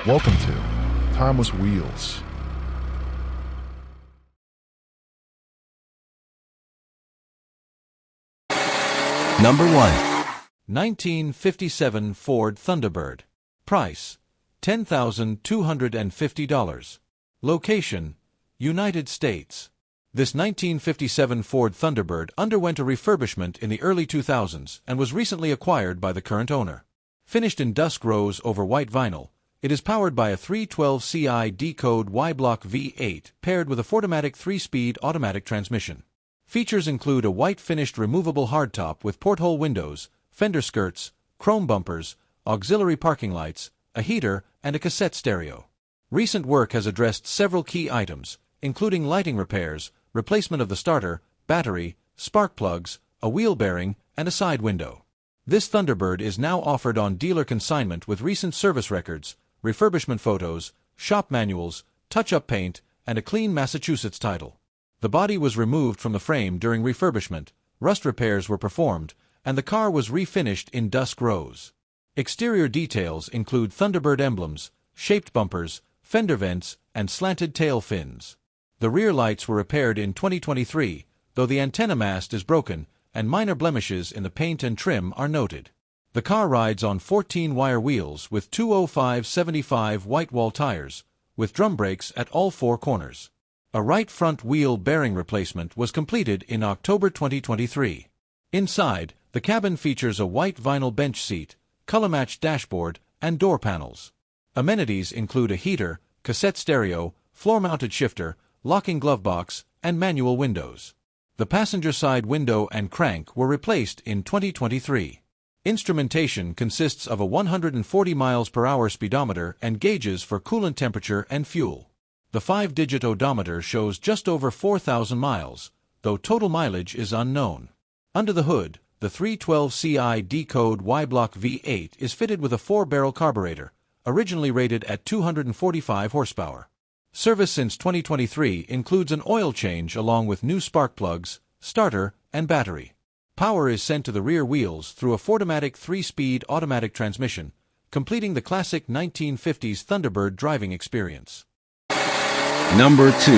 Welcome to Timeless Wheels. Number 1. 1957 Ford Thunderbird. Price, $10,250. Location, United States. This 1957 Ford Thunderbird underwent a refurbishment in the early 2000s and was recently acquired by the current owner. Finished in dusk rose over white vinyl, it is powered by a 312ci D-Code Y-Block V8 paired with a Fordomatic 3-speed automatic transmission. Features include a white-finished removable hardtop with porthole windows, fender skirts, chrome bumpers, auxiliary parking lights, a heater, and a cassette stereo. Recent work has addressed several key items, including lighting repairs, replacement of the starter, battery, spark plugs, a wheel bearing, and a side window. This Thunderbird is now offered on dealer consignment with recent service records, refurbishment photos, shop manuals, touch-up paint, and a clean Massachusetts title. The body was removed from the frame during refurbishment, rust repairs were performed, and the car was refinished in dusk rose. Exterior details include Thunderbird emblems, shaped bumpers, fender vents, and slanted tail fins. The rear lights were repaired in 2023, though the antenna mast is broken, and minor blemishes in the paint and trim are noted. The car rides on 14-wire wheels with 205/75 white wall tires, with drum brakes at all four corners. A right front wheel bearing replacement was completed in October 2023. Inside, the cabin features a white vinyl bench seat, color-matched dashboard, and door panels. Amenities include a heater, cassette stereo, floor-mounted shifter, locking glove box, and manual windows. The passenger side window and crank were replaced in 2023. Instrumentation consists of a 140 mph speedometer and gauges for coolant temperature and fuel. The 5-digit odometer shows just over 4,000 miles, though total mileage is unknown. Under the hood, the 312ci D-Code Y-Block V8 is fitted with a 4-barrel carburetor, originally rated at 245 horsepower. Service since 2023 includes an oil change along with new spark plugs, starter, and battery. Power is sent to the rear wheels through a Fordomatic 3-speed automatic transmission, completing the classic 1950s Thunderbird driving experience. Number 2.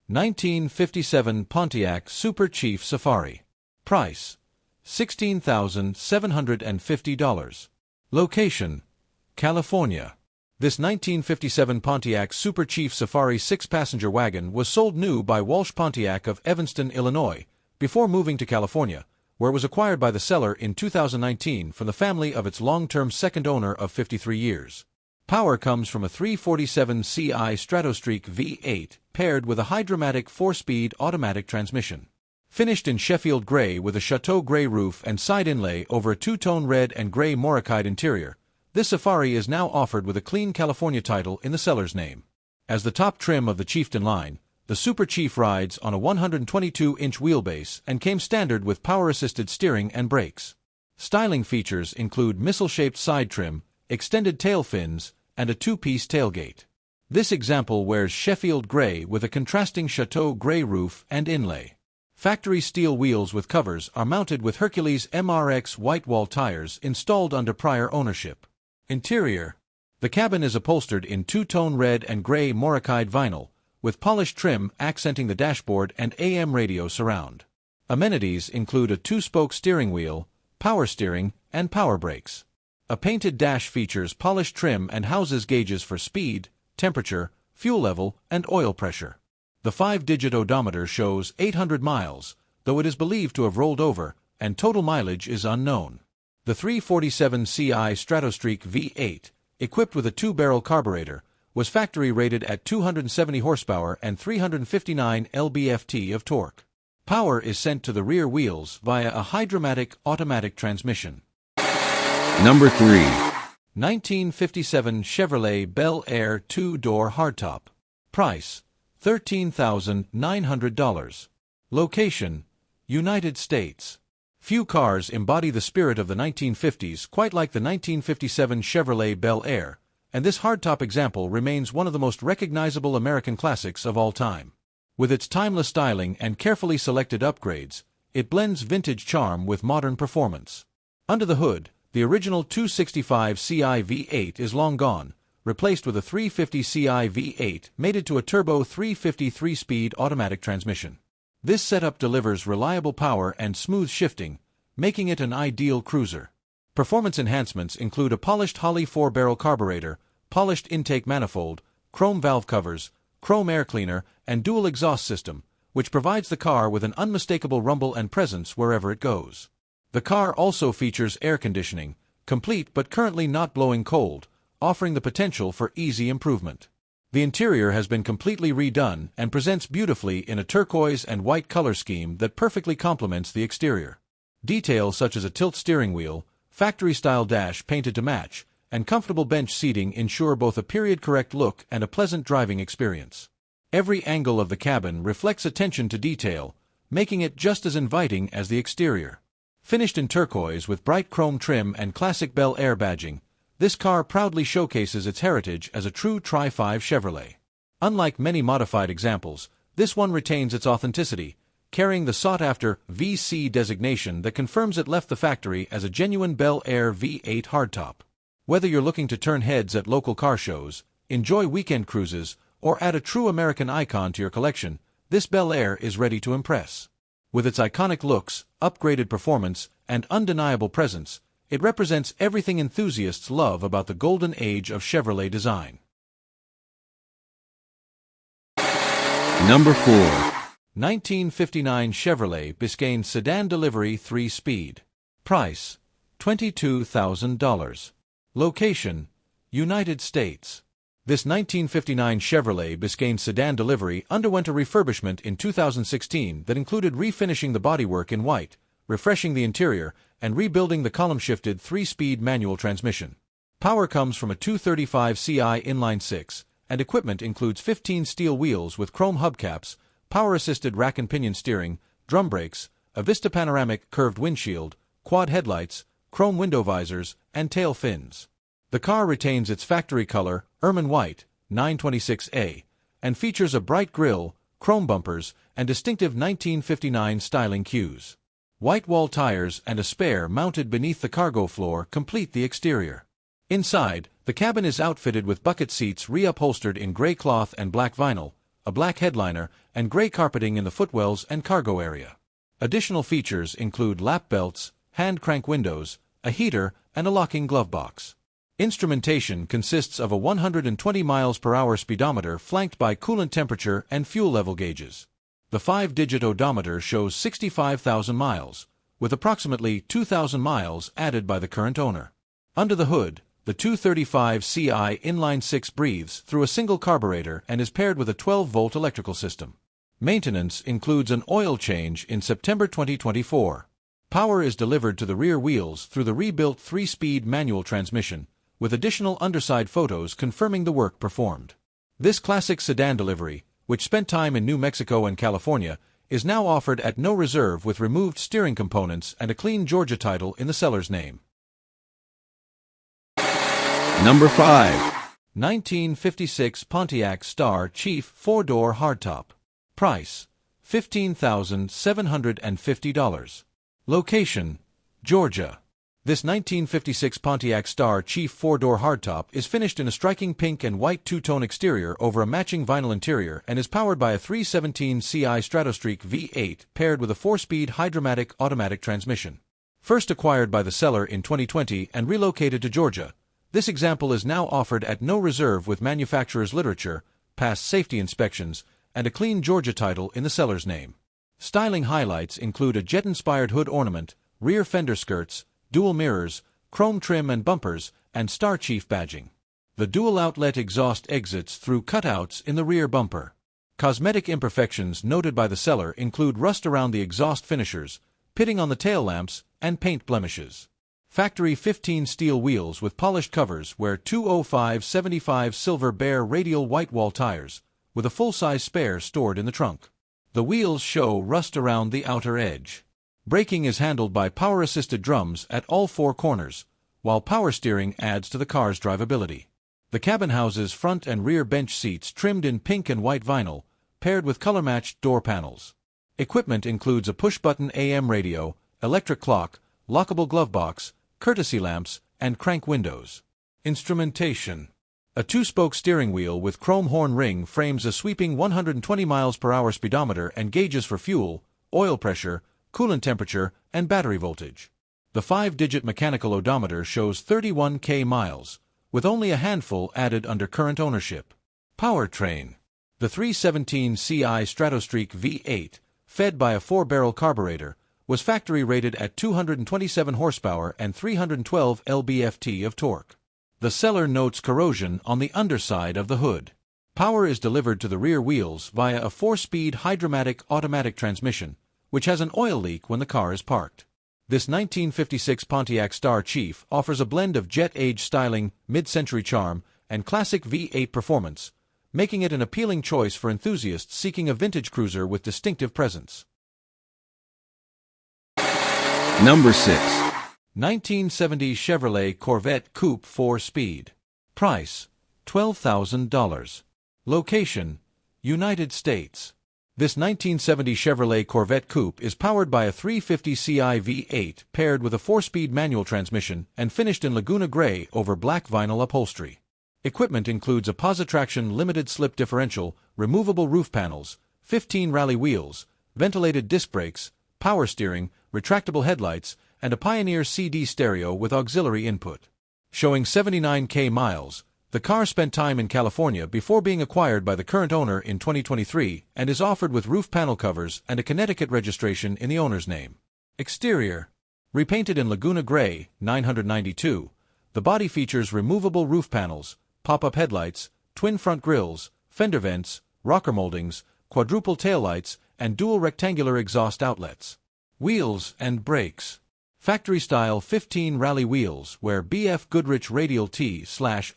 1957 Pontiac Super Chief Safari. Price, $16,750. Location, California. This 1957 Pontiac Super Chief Safari 6-passenger wagon was sold new by Walsh Pontiac of Evanston, Illinois, before moving to California, where it was acquired by the seller in 2019 from the family of its long-term second owner of 53 years. Power comes from a 347ci Stratostreak V8 paired with a Hydromatic 4-speed automatic transmission. Finished in Sheffield gray with a Chateau gray roof and side inlay over a two-tone red and gray Morocide interior, this Safari is now offered with a clean California title in the seller's name. As the top trim of the Chieftain line, the Super Chief rides on a 122-inch wheelbase and came standard with power-assisted steering and brakes. Styling features include missile-shaped side trim, extended tail fins, and a 2-piece tailgate. This example wears Sheffield gray with a contrasting Chateau gray roof and inlay. Factory steel wheels with covers are mounted with Hercules MRX white wall tires installed under prior ownership. Interior. The cabin is upholstered in two-tone red and gray Morocide vinyl, with polished trim accenting the dashboard and AM radio surround. Amenities include a 2-spoke steering wheel, power steering, and power brakes. A painted dash features polished trim and houses gauges for speed, temperature, fuel level, and oil pressure. The 5-digit odometer shows 800 miles, though it is believed to have rolled over, and total mileage is unknown. The 347ci Stratostreak V8, equipped with a 2-barrel carburetor, was factory rated at 270 horsepower and 359 lb-ft of torque. Power is sent to the rear wheels via a Hydromatic automatic transmission. Number 3. 1957 Chevrolet Bel Air 2-door hardtop. Price, $13,900. Location, United States. Few cars embody the spirit of the 1950s quite like the 1957 Chevrolet Bel Air, and this hardtop example remains one of the most recognizable American classics of all time. With its timeless styling and carefully selected upgrades, it blends vintage charm with modern performance. Under the hood, the original 265ci V8 is long gone, replaced with a 350ci V8 mated to a turbo 350 3-speed automatic transmission. This setup delivers reliable power and smooth shifting, making it an ideal cruiser. Performance enhancements include a polished Holley 4-barrel carburetor, polished intake manifold, chrome valve covers, chrome air cleaner, and dual exhaust system, which provides the car with an unmistakable rumble and presence wherever it goes. The car also features air conditioning, complete but currently not blowing cold, offering the potential for easy improvement. The interior has been completely redone and presents beautifully in a turquoise and white color scheme that perfectly complements the exterior. Details such as a tilt steering wheel, factory-style dash painted to match, and comfortable bench seating ensure both a period-correct look and a pleasant driving experience. Every angle of the cabin reflects attention to detail, making it just as inviting as the exterior. Finished in turquoise with bright chrome trim and classic Bel Air badging, this car proudly showcases its heritage as a true Tri-5 Chevrolet. Unlike many modified examples, this one retains its authenticity, carrying the sought-after VC designation that confirms it left the factory as a genuine Bel Air V8 hardtop. Whether you're looking to turn heads at local car shows, enjoy weekend cruises, or add a true American icon to your collection, this Bel Air is ready to impress. With its iconic looks, upgraded performance, and undeniable presence, it represents everything enthusiasts love about the golden age of Chevrolet design. Number 4. 1959 Chevrolet Biscayne Sedan Delivery 3-Speed. Price, $22,000. Location, United States. This 1959 Chevrolet Biscayne Sedan Delivery underwent a refurbishment in 2016 that included refinishing the bodywork in white, refreshing the interior, and rebuilding the column-shifted 3-speed manual transmission. Power comes from a 235ci inline-6, and equipment includes 15 steel wheels with chrome hubcaps, power-assisted rack and pinion steering, drum brakes, a Vista panoramic curved windshield, quad headlights, chrome window visors, and tail fins. The car retains its factory color, ermine white, 926A, and features a bright grille, chrome bumpers, and distinctive 1959 styling cues. White wall tires and a spare mounted beneath the cargo floor complete the exterior. Inside, the cabin is outfitted with bucket seats reupholstered in gray cloth and black vinyl, a black headliner, and gray carpeting in the footwells and cargo area. Additional features include lap belts, hand crank windows, a heater, and a locking glove box. Instrumentation consists of a 120 mph speedometer flanked by coolant temperature and fuel level gauges. The 5-digit odometer shows 65,000 miles, with approximately 2,000 miles added by the current owner. Under the hood, the 235ci inline-6 breathes through a single carburetor and is paired with a 12-volt electrical system. Maintenance includes an oil change in September 2024. Power is delivered to the rear wheels through the rebuilt 3-speed manual transmission, with additional underside photos confirming the work performed. This classic sedan delivery, which spent time in New Mexico and California, is now offered at no reserve with removed steering components and a clean Georgia title in the seller's name. Number 5. 1956 Pontiac Star Chief 4-door hardtop. Price, $15,750. Location, Georgia. This 1956 Pontiac Star Chief 4-door hardtop is finished in a striking pink and white two-tone exterior over a matching vinyl interior and is powered by a 317ci Stratostreak V8 paired with a 4-speed Hydromatic automatic transmission. First acquired by the seller in 2020 and relocated to Georgia, this example is now offered at no reserve with manufacturer's literature, passed safety inspections, and a clean Georgia title in the seller's name. Styling highlights include a jet-inspired hood ornament, rear fender skirts, dual mirrors, chrome trim and bumpers, and Star Chief badging. The dual-outlet exhaust exits through cutouts in the rear bumper. Cosmetic imperfections noted by the seller include rust around the exhaust finishers, pitting on the tail lamps, and paint blemishes. Factory 15 steel wheels with polished covers wear 205/75 silver bare radial white wall tires, with a full-size spare stored in the trunk. The wheels show rust around the outer edge. Braking is handled by power-assisted drums at all 4 corners, while power steering adds to the car's drivability. The cabin houses front and rear bench seats trimmed in pink and white vinyl, paired with color-matched door panels. Equipment includes a push-button AM radio, electric clock, lockable glove box, courtesy lamps, and crank windows. Instrumentation. A two-spoke steering wheel with chrome horn ring frames a sweeping 120 miles per hour speedometer and gauges for fuel, oil pressure, coolant temperature, and battery voltage. The 5-digit mechanical odometer shows 31,000 miles, with only a handful added under current ownership. Powertrain. The 317 Ci Stratostreak V8, fed by a 4-barrel carburetor, was factory rated at 227 horsepower and 312 lb-ft of torque. The seller notes corrosion on the underside of the hood. Power is delivered to the rear wheels via a 4-speed Hydromatic automatic transmission, which has an oil leak when the car is parked. This 1956 Pontiac Star Chief offers a blend of jet-age styling, mid-century charm, and classic V8 performance, making it an appealing choice for enthusiasts seeking a vintage cruiser with distinctive presence. Number 6. 1970 Chevrolet Corvette Coupe 4-Speed. Price, $12,000. Location, United States. This 1970 Chevrolet Corvette Coupe is powered by a 350 Ci V8 paired with a 4-speed manual transmission and finished in Laguna Gray over black vinyl upholstery. Equipment includes a Positraction limited slip differential, removable roof panels, 15 rally wheels, ventilated disc brakes, power steering, retractable headlights, and a Pioneer CD stereo with auxiliary input. Showing 79,000 miles, the car spent time in California before being acquired by the current owner in 2023 and is offered with roof panel covers and a Connecticut registration in the owner's name. Exterior. Repainted in Laguna Gray, 992, the body features removable roof panels, pop-up headlights, twin front grills, fender vents, rocker moldings, quadruple taillights, and dual rectangular exhaust outlets. Wheels and brakes. Factory-style 15 rally wheels wear BF Goodrich Radial T/a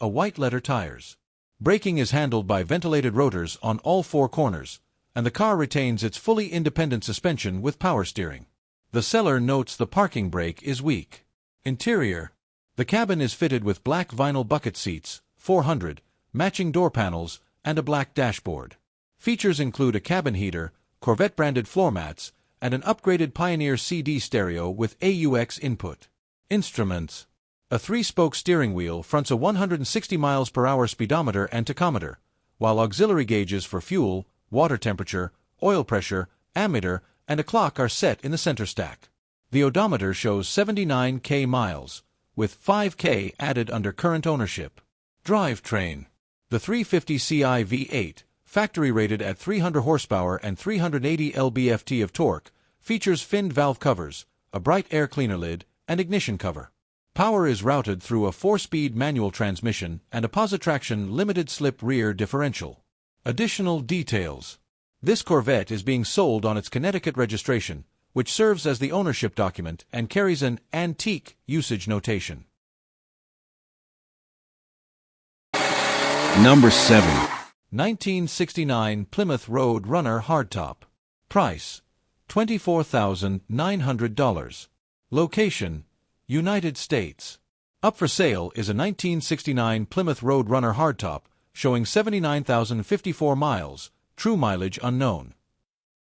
white letter tires. Braking is handled by ventilated rotors on all 4 corners, and the car retains its fully independent suspension with power steering. The seller notes the parking brake is weak. Interior. The cabin is fitted with black vinyl bucket seats, 400, matching door panels, and a black dashboard. Features include a cabin heater, Corvette-branded floor mats, and an upgraded Pioneer CD stereo with AUX input. Instruments. A 3-spoke steering wheel fronts a 160 miles per hour speedometer and tachometer, while auxiliary gauges for fuel, water temperature, oil pressure, ammeter, and a clock are set in the center stack. The odometer shows 79,000 miles, with 5,000 added under current ownership. Drivetrain. The 350 Ci V8, factory rated at 300 horsepower and 380 lb-ft of torque, features finned valve covers, a bright air cleaner lid, and ignition cover. Power is routed through a 4-speed manual transmission and a Positraction limited slip rear differential. Additional details. This Corvette is being sold on its Connecticut registration, which serves as the ownership document and carries an antique usage notation. Number 7. 1969 Plymouth Road Runner Hardtop. Price, $24,900. Location, United States. Up for sale is a 1969 Plymouth Road Runner Hardtop, showing 79,054 miles, true mileage unknown.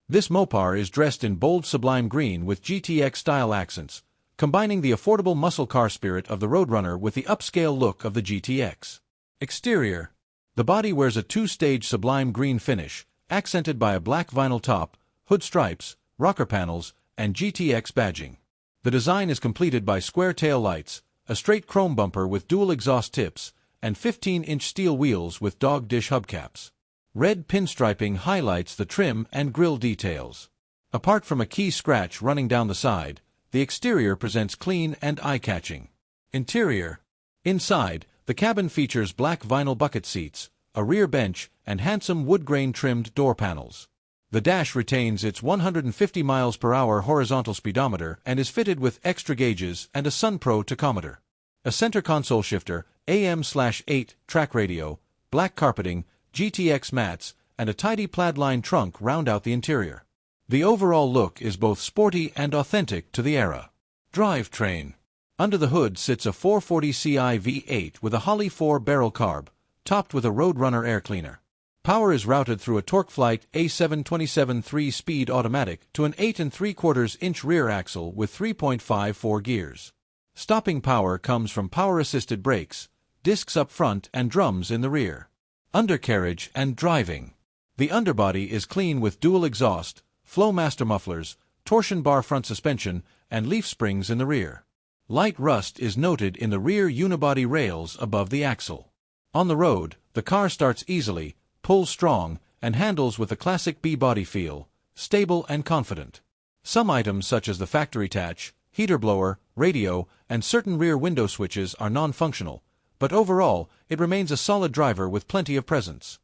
This Mopar is dressed in bold sublime green with GTX-style accents, combining the affordable muscle car spirit of the Roadrunner with the upscale look of the GTX. Exterior. The body wears a 2-stage sublime green finish, accented by a black vinyl top, hood stripes, rocker panels, and GTX badging. The design is completed by square tail lights, a straight chrome bumper with dual exhaust tips, and 15-inch steel wheels with dog dish hubcaps. Red pinstriping highlights the trim and grille details. Apart from a key scratch running down the side, the exterior presents clean and eye-catching. Interior. Inside, the cabin features black vinyl bucket seats, a rear bench, and handsome wood-grain-trimmed door panels. The dash retains its 150 miles per hour horizontal speedometer and is fitted with extra gauges and a SunPro tachometer. A center console shifter, AM/8 track radio, black carpeting, GTX mats, and a tidy plaid-lined trunk round out the interior. The overall look is both sporty and authentic to the era. Drivetrain. Under the hood sits a 440 Ci V8 with a Holley 4-barrel carb, topped with a Roadrunner air cleaner. Power is routed through a TorqueFlite A727 3-speed automatic to an 8 3/4-inch rear axle with 3.54 gears. Stopping power comes from power-assisted brakes, discs up front and drums in the rear. Undercarriage and driving. The underbody is clean with dual exhaust, Flowmaster mufflers, torsion bar front suspension, and leaf springs in the rear. Light rust is noted in the rear unibody rails above the axle. On the road, the car starts easily, pulls strong, and handles with a classic B-body feel, stable and confident. Some items such as the factory attach, heater blower, radio, and certain rear window switches are non-functional, but overall, it remains a solid driver with plenty of presence.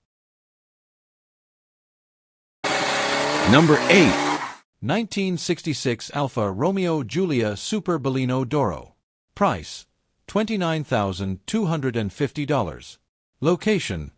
Number 8. 1966 Alfa Romeo Giulia Super Bellino d'Oro. Price: $29,250. Location: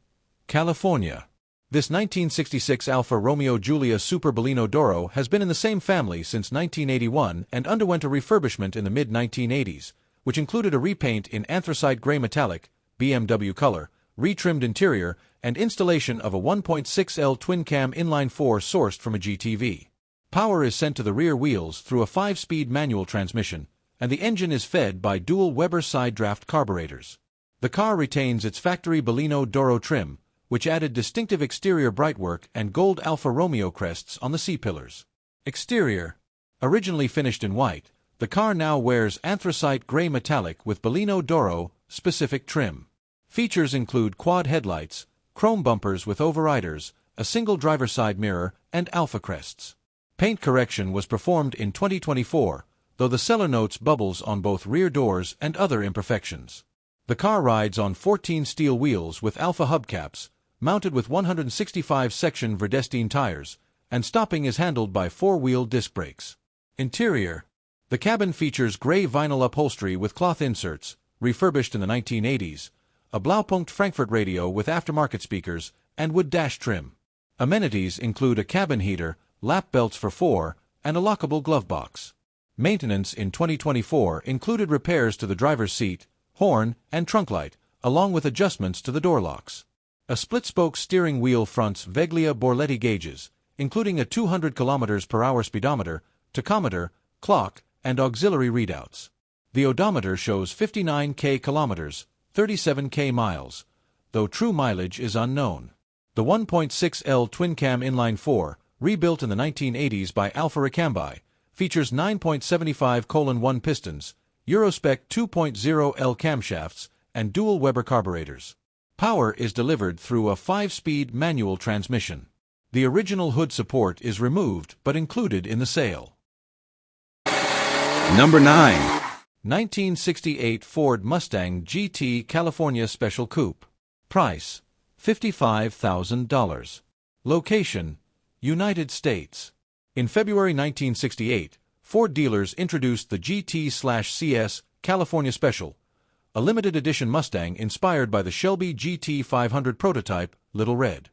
California. This 1966 Alfa Romeo Giulia Super Bellino d'Oro has been in the same family since 1981 and underwent a refurbishment in the mid-1980s, which included a repaint in anthracite gray metallic, BMW color, retrimmed interior, and installation of a 1.6L twin-cam inline-4 sourced from a GTV. Power is sent to the rear wheels through a 5-speed manual transmission, and the engine is fed by dual Weber side draft carburetors. The car retains its factory Bellino d'Oro trim, which added distinctive exterior brightwork and gold Alfa Romeo crests on the C-pillars. Exterior. Originally finished in white, the car now wears anthracite gray metallic with Bellino d'Oro specific trim. Features include quad headlights, chrome bumpers with overriders, a single driver side mirror, and Alfa crests. Paint correction was performed in 2024, though the seller notes bubbles on both rear doors and other imperfections. The car rides on 14 steel wheels with Alfa hubcaps, mounted with 165-section Verdestine tires, and stopping is handled by 4-wheel disc brakes. Interior. The cabin features gray vinyl upholstery with cloth inserts, refurbished in the 1980s, a Blaupunkt Frankfurt radio with aftermarket speakers, and wood dash trim. Amenities include a cabin heater, lap belts for 4, and a lockable glove box. Maintenance in 2024 included repairs to the driver's seat, horn, and trunk light, along with adjustments to the door locks. A split-spoke steering wheel fronts Veglia Borletti gauges, including a 200 km/h speedometer, tachometer, clock, and auxiliary readouts. The odometer shows 59 km, 37 miles, though true mileage is unknown. The 1.6L twin-cam inline-4, rebuilt in the 1980s by Alfa Ricambi, features 9.75:1 pistons, Eurospec 2.0L camshafts, and dual Weber carburetors. Power is delivered through a 5-speed manual transmission. The original hood support is removed but included in the sale. Number 9. 1968 Ford Mustang GT California Special Coupe. Price: $55,000. Location: United States. In February 1968, Ford dealers introduced the GT/CS California Special, a limited edition Mustang inspired by the Shelby GT 500 prototype, Little Red.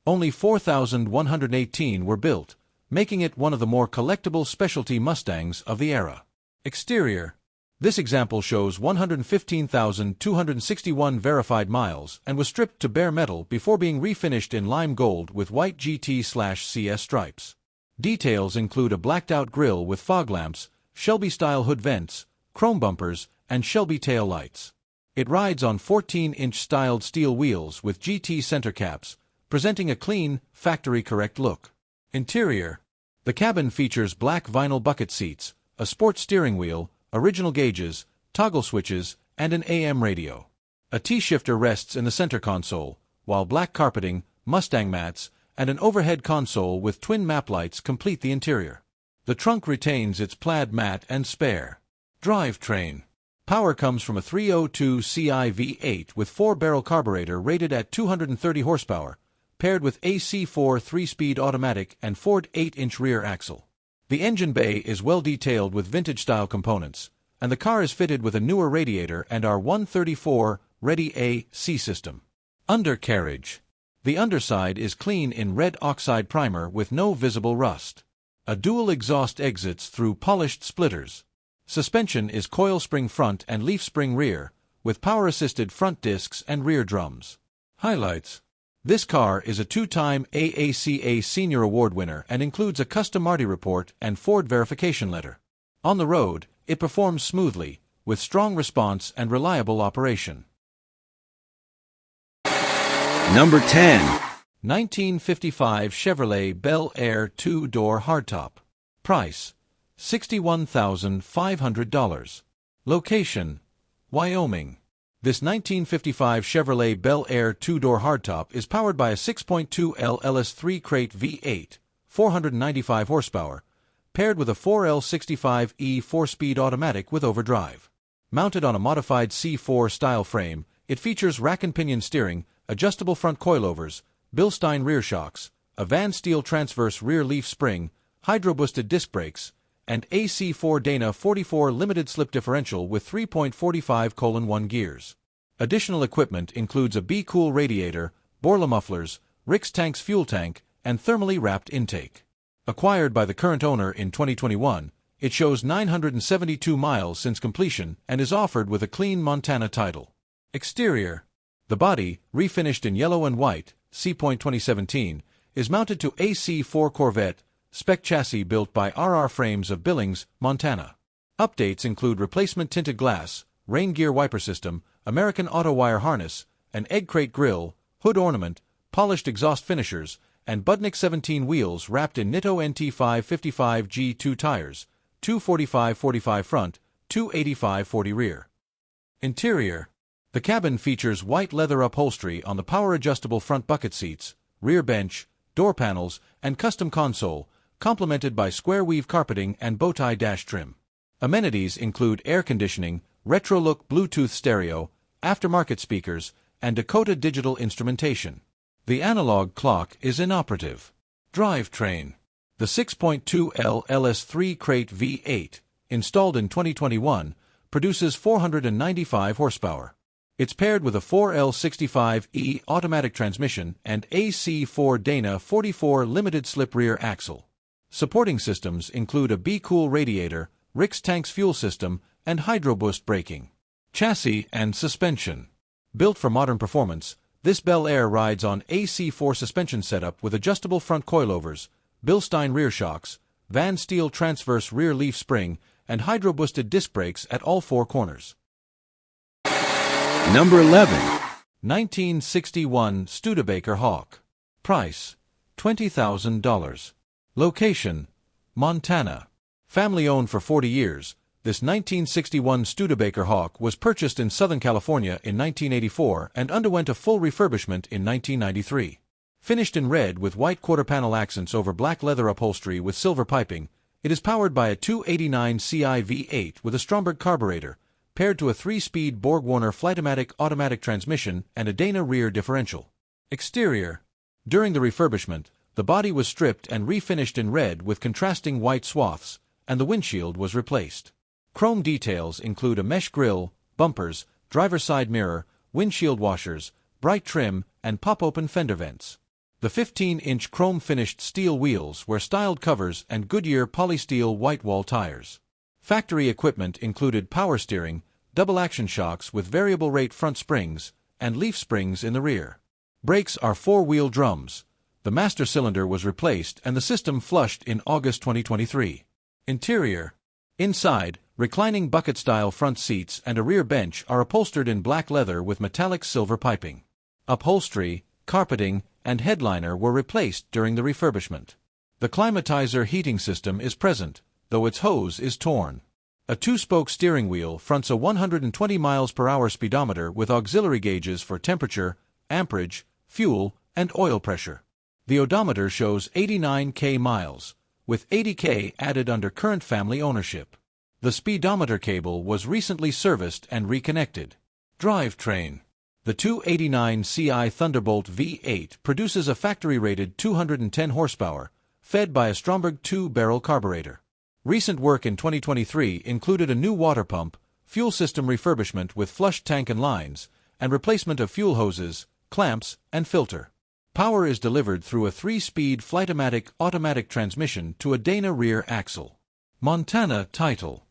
Only 4,118 were built, making it one of the more collectible specialty Mustangs of the era. Exterior. This example shows 115,261 verified miles and was stripped to bare metal before being refinished in lime gold with white GT/CS stripes. Details include a blacked-out grille with fog lamps, Shelby-style hood vents, chrome bumpers, and Shelby tail lights. It rides on 14-inch styled steel wheels with GT center caps, presenting a clean, factory-correct look. Interior. The cabin features black vinyl bucket seats, a sports steering wheel, original gauges, toggle switches, and an AM radio. A T-shifter rests in the center console, while black carpeting, Mustang mats, and an overhead console with twin map lights complete the interior. The trunk retains its plaid mat and spare. Drivetrain. Power comes from a 302 Ci V8 with 4-barrel carburetor rated at 230 horsepower, paired with AC4 3-speed automatic and Ford 8-inch rear axle. The engine bay is well detailed with vintage-style components, and the car is fitted with a newer radiator and our 134 Ready AC system. Undercarriage. The underside is clean in red oxide primer with no visible rust. A dual exhaust exits through polished splitters. Suspension is coil spring front and leaf spring rear, with power-assisted front discs and rear drums. Highlights. This car is a 2-time AACA Senior Award winner and includes a custom Marty report and Ford verification letter. On the road, it performs smoothly, with strong response and reliable operation. Number 10. 1955 Chevrolet Bel Air two-door hardtop. Price, $61,500. Location, Wyoming. This 1955 Chevrolet Bel Air two-door hardtop is powered by a 6.2L LS3 crate V8, 495 horsepower, paired with a 4L65E 4-speed automatic with overdrive. Mounted on a modified C4 style frame, it features rack and pinion steering, adjustable front coilovers, Bilstein rear shocks, a Van Steel transverse rear leaf spring, hydro-boosted disc brakes, and AC4 Dana 44 limited slip differential with 3.45:1 gears. Additional equipment includes a B-Cool radiator, Borla mufflers, Rix Tank's fuel tank, and thermally wrapped intake. Acquired by the current owner in 2021, it shows 972 miles since completion and is offered with a clean Montana title. Exterior. The body, refinished in yellow and white, C-Point 2017, is mounted to AC4 Corvette, spec chassis built by RR Frames of Billings, Montana. Updates include replacement tinted glass, rain gear wiper system, American Auto Wire harness, an egg crate grille, hood ornament, polished exhaust finishers, and Budnik 17 wheels wrapped in Nitto NT555 G2 tires, 245/45 front, 285/40 rear. Interior. The cabin features white leather upholstery on the power-adjustable front bucket seats, rear bench, door panels, and custom console, complemented by square weave carpeting and bow-tie dash trim. Amenities include air conditioning, retro-look Bluetooth stereo, aftermarket speakers, and Dakota digital instrumentation. The analog clock is inoperative. Drivetrain. The 6.2L LS3 crate V8, installed in 2021, produces 495 horsepower. It's paired with a 4L65E automatic transmission and AC4 Dana 44 limited slip rear axle. Supporting systems include a B-Cool radiator, Rix Tank's fuel system, and hydro-boost braking. Chassis and suspension. Built for modern performance, this Bel Air rides on AC4 suspension setup with adjustable front coilovers, Bilstein rear shocks, Van Steel transverse rear leaf spring, and hydro-boosted disc brakes at all four corners. Number 11. 1961 Studebaker Hawk. Price, $20,000. Location, Montana. Family-owned for 40 years, this 1961 Studebaker Hawk was purchased in Southern California in 1984 and underwent a full refurbishment in 1993. Finished in red with white quarter-panel accents over black leather upholstery with silver piping, it is powered by a 289 CI V8 with a Stromberg carburetor, paired to a 3-speed Borg-Warner Flightomatic automatic transmission and a Dana rear differential. Exterior. During the refurbishment, the body was stripped and refinished in red with contrasting white swaths, and the windshield was replaced. Chrome details include a mesh grille, bumpers, driver's side mirror, windshield washers, bright trim, and pop-open fender vents. The 15-inch chrome-finished steel wheels wear styled covers and Goodyear polysteel white wall tires. Factory equipment included power steering, double-action shocks with variable rate front springs, and leaf springs in the rear. Brakes are 4-wheel drums. The master cylinder was replaced and the system flushed in August 2023. Interior. Inside, reclining bucket-style front seats and a rear bench are upholstered in black leather with metallic silver piping. Upholstery, carpeting, and headliner were replaced during the refurbishment. The climatizer heating system is present, though its hose is torn. A 2-spoke steering wheel fronts a 120 mph speedometer with auxiliary gauges for temperature, amperage, fuel, and oil pressure. The odometer shows 89K miles, with 80K added under current family ownership. The speedometer cable was recently serviced and reconnected. Drivetrain. The 289 CI Thunderbolt V8 produces a factory-rated 210 horsepower, fed by a Stromberg 2-barrel carburetor. Recent work in 2023 included a new water pump, fuel system refurbishment with flushed tank and lines, and replacement of fuel hoses, clamps, and filter. Power is delivered through a 3-speed Flightomatic automatic transmission to a Dana rear axle. Montana title.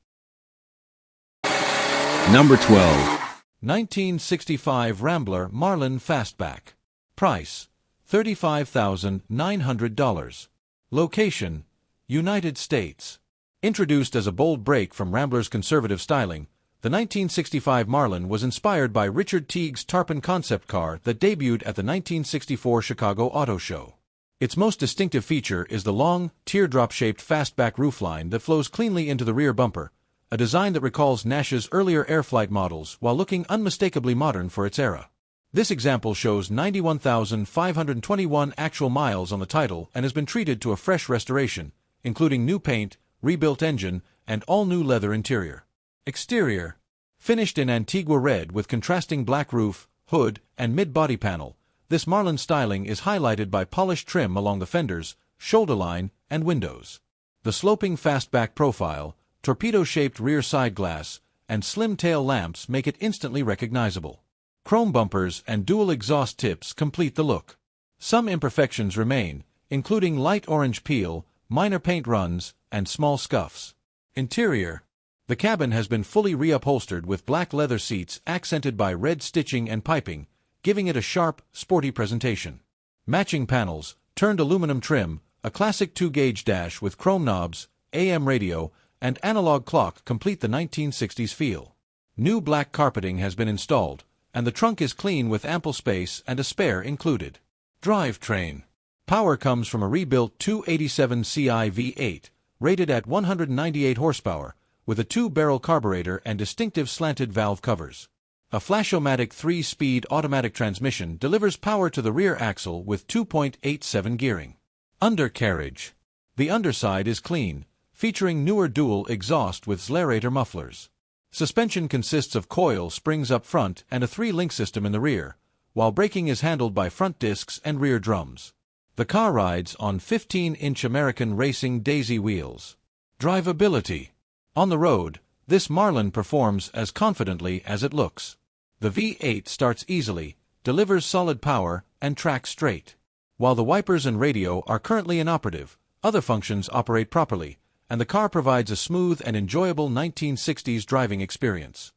Number 12. 1965 Rambler Marlin Fastback. Price, $35,900. Location, United States. Introduced as a bold break from Rambler's conservative styling, The 1965 Marlin was inspired by Richard Teague's Tarpon concept car that debuted at the 1964 Chicago Auto Show. Its most distinctive feature is the long, teardrop-shaped fastback roofline that flows cleanly into the rear bumper, a design that recalls Nash's earlier Airflight models while looking unmistakably modern for its era. This example shows 91,521 actual miles on the title and has been treated to a fresh restoration, including new paint, rebuilt engine, and all-new leather interior. Exterior. Finished in Antigua red with contrasting black roof, hood, and mid-body panel, this Marlin styling is highlighted by polished trim along the fenders, shoulder line, and windows. The sloping fastback profile, torpedo-shaped rear side glass, and slim tail lamps make it instantly recognizable. Chrome bumpers and dual exhaust tips complete the look. Some imperfections remain, including light orange peel, minor paint runs, and small scuffs. Interior. The cabin has been fully reupholstered with black leather seats accented by red stitching and piping, giving it a sharp, sporty presentation. Matching panels, turned aluminum trim, a classic 2-gauge dash with chrome knobs, AM radio, and analog clock complete the 1960s feel. New black carpeting has been installed, and the trunk is clean with ample space and a spare included. Drivetrain. Power comes from a rebuilt 287 Ci V8, rated at 198 horsepower, with a 2-barrel carburetor and distinctive slanted valve covers. A Flash-O-Matic 3-speed automatic transmission delivers power to the rear axle with 2.87 gearing. Undercarriage. The underside is clean, featuring newer dual exhaust with Zlerator mufflers. Suspension consists of coil springs up front and a 3-link system in the rear, while braking is handled by front discs and rear drums. The car rides on 15-inch American Racing Daisy wheels. Drivability. On the road, this Marlin performs as confidently as it looks. The V8 starts easily, delivers solid power, and tracks straight. While the wipers and radio are currently inoperative, other functions operate properly, and the car provides a smooth and enjoyable 1960s driving experience.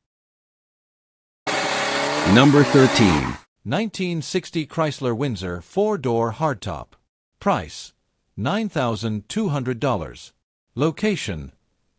Number 13. 1960 Chrysler Windsor 4-door hardtop. Price: $9,200. Location: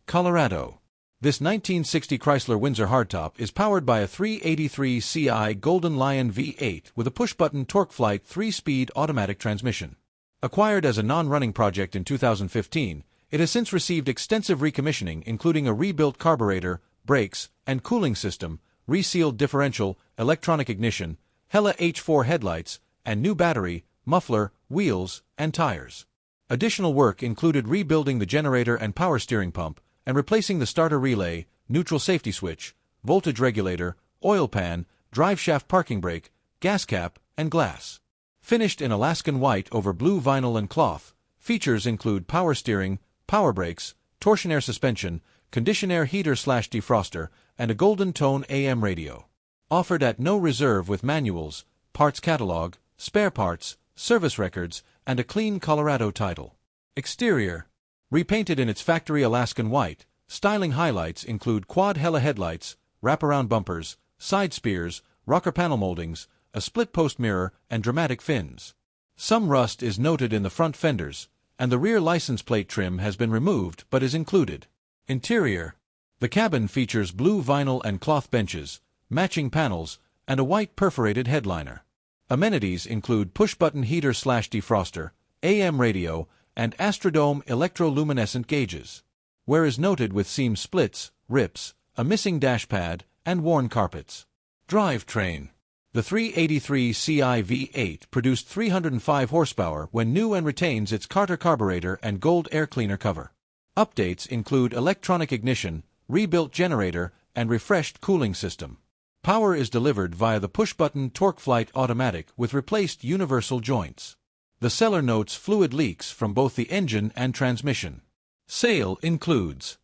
Colorado. This 1960 Chrysler Windsor hardtop is powered by a 383 Ci Golden Lion V8 with a push-button TorqueFlite 3-speed automatic transmission. Acquired as a non-running project in 2015, it has since received extensive recommissioning including a rebuilt carburetor, brakes, and cooling system, resealed differential, electronic ignition, Hella H4 headlights, and new battery, muffler, wheels, and tires. Additional work included rebuilding the generator and power steering pump, and replacing the starter relay, neutral safety switch, voltage regulator, oil pan, driveshaft parking brake, gas cap, and glass. Finished in Alaskan white over blue vinyl and cloth, features include power steering, power brakes, torsion-air suspension, condition-air heater/defroster, and a golden tone AM radio. Offered at no reserve with manuals, parts catalog, spare parts, service records, and a clean Colorado title. Exterior. Repainted in its factory Alaskan white, styling highlights include quad Hella headlights, wraparound bumpers, side spears, rocker panel moldings, a split-post mirror, and dramatic fins. Some rust is noted in the front fenders, and the rear license plate trim has been removed but is included. Interior. The cabin features blue vinyl and cloth benches, matching panels, and a white perforated headliner. Amenities include push-button heater/defroster, AM radio, and Astrodome electroluminescent gauges. Wear is noted with seam splits, rips, a missing dash pad, and worn carpets. Drivetrain. The 383 Ci V8 produced 305 horsepower when new and retains its Carter carburetor and gold air cleaner cover. Updates include electronic ignition, rebuilt generator, and refreshed cooling system. Power is delivered via the push-button TorqueFlite automatic with replaced universal joints. The seller notes fluid leaks from both the engine and transmission. Sale includes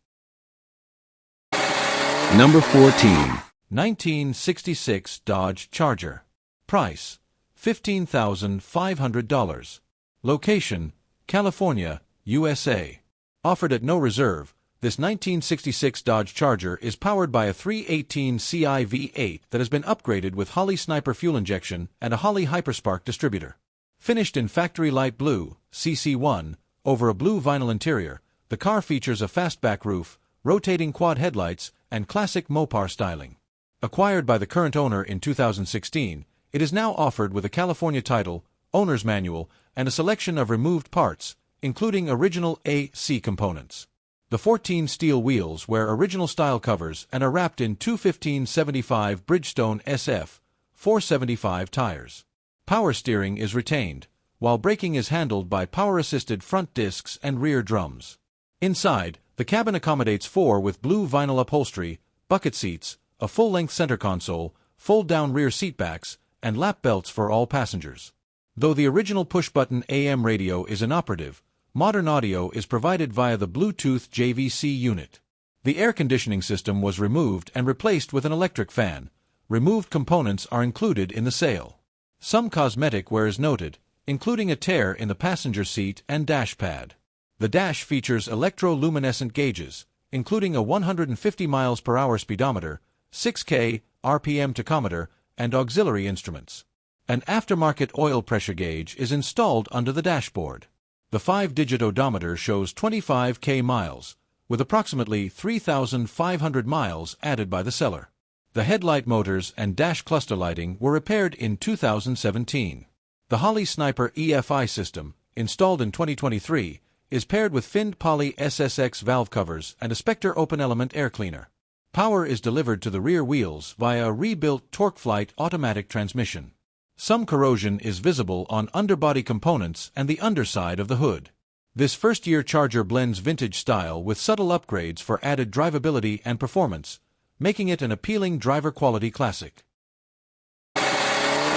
Number 14. 1966 Dodge Charger. Price: $15,500. Location: California, USA. Offered at no reserve, this 1966 Dodge Charger is powered by a 318 Ci V8 that has been upgraded with Holley Sniper fuel injection and a Holley Hyperspark distributor. Finished in factory light blue, CC1, over a blue vinyl interior, the car features a fastback roof, rotating quad headlights, and classic Mopar styling. Acquired by the current owner in 2016, it is now offered with a California title, owner's manual, and a selection of removed parts, including original AC components. The 14 steel wheels wear original style covers and are wrapped in 215/75 Bridgestone SF 475 tires. Power steering is retained, while braking is handled by power-assisted front discs and rear drums. Inside, the cabin accommodates 4 with blue vinyl upholstery, bucket seats, a full-length center console, fold-down rear seatbacks, and lap belts for all passengers. Though the original push-button AM radio is inoperative, modern audio is provided via the Bluetooth JVC unit. The air conditioning system was removed and replaced with an electric fan. Removed components are included in the sale. Some cosmetic wear is noted, including a tear in the passenger seat and dash pad. The dash features electroluminescent gauges, including a 150 miles per hour speedometer, 6K RPM tachometer, and auxiliary instruments. An aftermarket oil pressure gauge is installed under the dashboard. The 5-digit odometer shows 25K miles, with approximately 3,500 miles added by the seller. The headlight motors and dash cluster lighting were repaired in 2017. The Holley Sniper EFI system, installed in 2023, is paired with finned poly SSX valve covers and a Spectre open-element air cleaner. Power is delivered to the rear wheels via a rebuilt TorqueFlite automatic transmission. Some corrosion is visible on underbody components and the underside of the hood. This first-year Charger blends vintage style with subtle upgrades for added drivability and performance, making it an appealing driver-quality classic.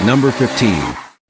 Number 15.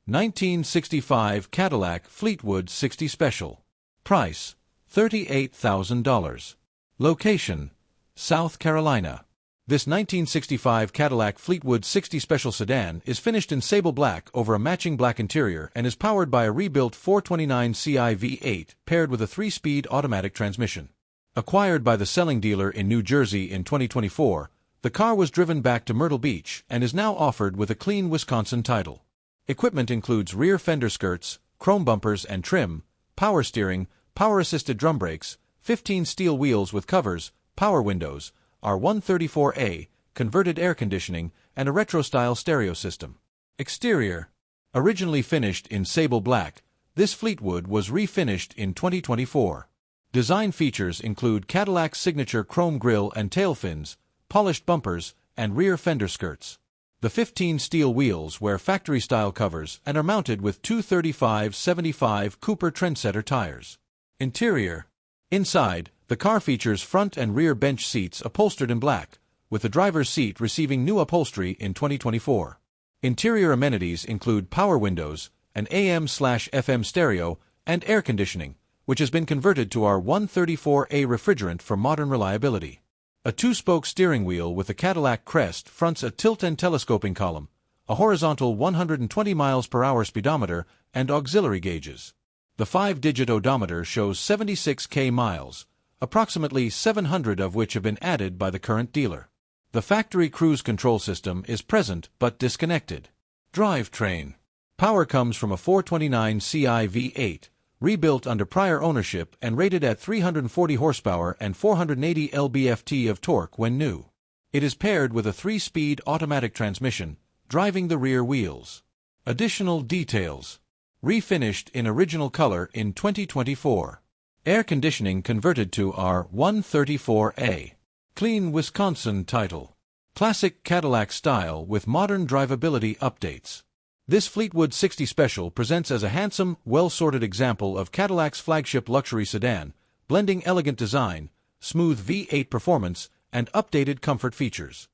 1965 Cadillac Fleetwood 60 Special. Price, $38,000. Location, South Carolina. This 1965 Cadillac Fleetwood 60 Special sedan is finished in sable black over a matching black interior and is powered by a rebuilt 429 Ci V8 paired with a 3-speed automatic transmission. Acquired by the selling dealer in New Jersey in 2024, the car was driven back to Myrtle Beach and is now offered with a clean Wisconsin title. Equipment includes rear fender skirts, chrome bumpers and trim, power steering, power-assisted drum brakes, 15 steel wheels with covers, power windows, R134A, converted air conditioning, and a retro-style stereo system. Exterior. Originally finished in sable black, this Fleetwood was refinished in 2024. Design features include Cadillac's signature chrome grille and tail fins, polished bumpers, and rear fender skirts. The 15 steel wheels wear factory-style covers and are mounted with 235/75 Cooper Trendsetter tires. Interior. Inside, the car features front and rear bench seats upholstered in black, with the driver's seat receiving new upholstery in 2024. Interior amenities include power windows, an AM/FM stereo, and air conditioning, which has been converted to our R134A refrigerant for modern reliability. A 2-spoke steering wheel with a Cadillac crest fronts a tilt and telescoping column, a horizontal 120 miles per hour speedometer, and auxiliary gauges. The 5-digit odometer shows 76K miles, approximately 700 of which have been added by the current dealer. The factory cruise control system is present but disconnected. Drivetrain. Power comes from a 429 Ci V8, rebuilt under prior ownership and rated at 340 horsepower and 480 lb-ft of torque when new. It is paired with a 3-speed automatic transmission, driving the rear wheels. Additional details. Refinished in original color in 2024. Air conditioning converted to R134A. Clean Wisconsin title. Classic Cadillac style with modern drivability updates. This Fleetwood 60 Special presents as a handsome, well-sorted example of Cadillac's flagship luxury sedan, blending elegant design, smooth V8 performance, and updated comfort features.